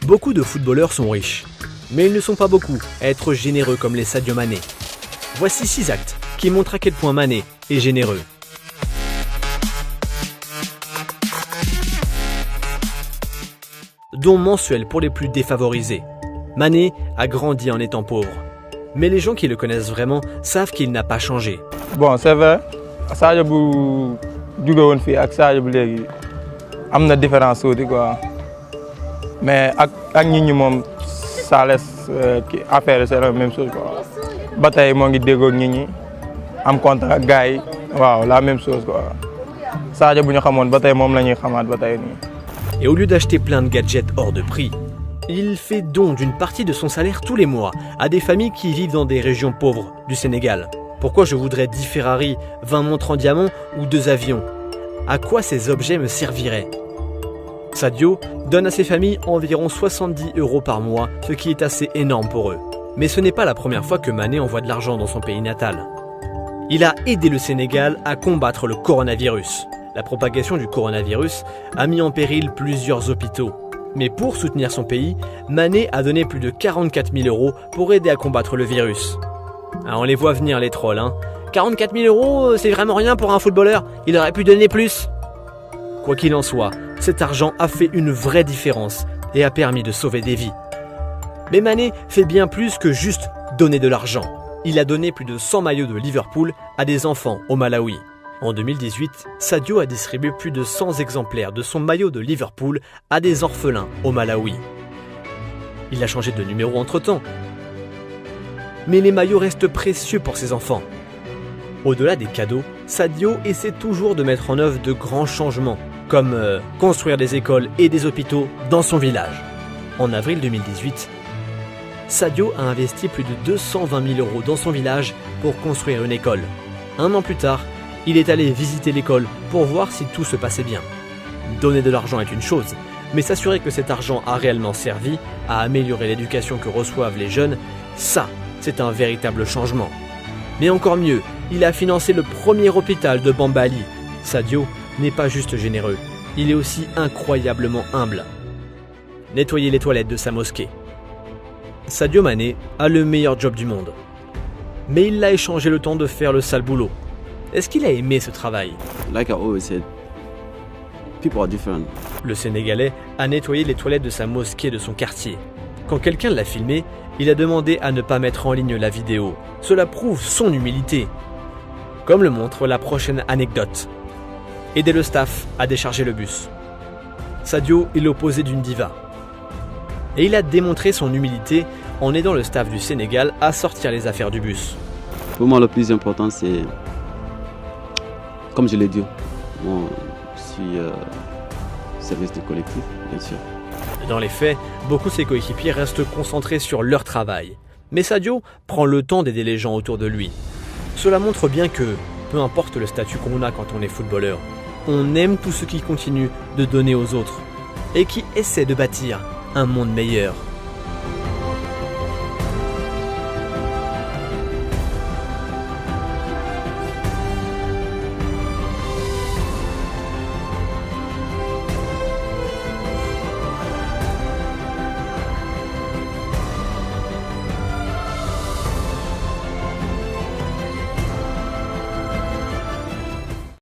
Beaucoup de footballeurs sont riches, mais ils ne sont pas beaucoup à être généreux comme les Sadio Mané. Voici 6 actes qui montrent à quel point Mané est généreux. Don mensuel pour les plus défavorisés. Mané a grandi en étant pauvre. Mais les gens qui le connaissent vraiment savent qu'il n'a pas changé. Bon, c'est vrai, Sadio bu jóge woon fii ak Sadio bu léegi am na différence tuuti quoi. Mais ak nit ñi moom ça laisse affaire c'est la même chose quoi. Ba tey moo ngi déggoo ak nit ñi am contact ak gars yi waaw la même chose quoi. Sadio bu ñu xamoon ba tey moom la ñuy xamaat ba tey nii. Et au lieu d'acheter plein de gadgets hors de prix, il fait don d'une partie de son salaire tous les mois à des familles qui vivent dans des régions pauvres du Sénégal. Pourquoi je voudrais 10 Ferrari, 20 montres en diamant ou 2 avions? À quoi ces objets me serviraient? Sadio donne à ses familles environ 70 € par mois, ce qui est assez énorme pour eux. Mais ce n'est pas la première fois que Mané envoie de l'argent dans son pays natal. Il a aidé le Sénégal à combattre le coronavirus. La propagation du coronavirus a mis en péril plusieurs hôpitaux. Mais pour soutenir son pays, Mané a donné plus de 44 000 € pour aider à combattre le virus. Ah, on les voit venir les trolls, hein. 44 000 €, c'est vraiment rien pour un footballeur, il aurait pu donner plus. Quoi qu'il en soit, cet argent a fait une vraie différence et a permis de sauver des vies. Mais Mané fait bien plus que juste donner de l'argent. Il a donné plus de 100 maillots de Liverpool à des enfants au Malawi. En 2018, Sadio a distribué plus de 100 exemplaires de son maillot de Liverpool à des orphelins au Malawi. Il a changé de numéro entre-temps. Mais les maillots restent précieux pour ses enfants. Au-delà des cadeaux, Sadio essaie toujours de mettre en œuvre de grands changements, comme construire des écoles et des hôpitaux dans son village. En avril 2018, Sadio a investi plus de 220 000 € dans son village pour construire une école. Un an plus tard, il est allé visiter l'école pour voir si tout se passait bien. Donner de l'argent est une chose, mais s'assurer que cet argent a réellement servi à améliorer l'éducation que reçoivent les jeunes, ça, c'est un véritable changement. Mais encore mieux, il a financé le premier hôpital de Bambali. Sadio n'est pas juste généreux, il est aussi incroyablement humble. Nettoyer les toilettes de sa mosquée. Sadio Mané a le meilleur job du monde. Mais il l'a échangé le temps de faire le sale boulot. Est-ce qu'il a aimé ce travail? Like I always said, people are different. Le Sénégalais a nettoyé les toilettes de sa mosquée de son quartier. Quand quelqu'un l'a filmé, il a demandé à ne pas mettre en ligne la vidéo. Cela prouve son humilité. Comme le montre la prochaine anecdote. Aider le staff à décharger le bus. Sadio est l'opposé d'une diva. Et il a démontré son humilité en aidant le staff du Sénégal à sortir les affaires du bus. Pour moi, le plus important, c'est, comme je l'ai dit, moi, je suis service du collectif, bien sûr. Dans les faits, beaucoup de ses coéquipiers restent concentrés sur leur travail. Mais Sadio prend le temps d'aider les gens autour de lui. Cela montre bien que, peu importe le statut qu'on a quand on est footballeur, on aime tous ceux qui continuent de donner aux autres et qui essaient de bâtir un monde meilleur.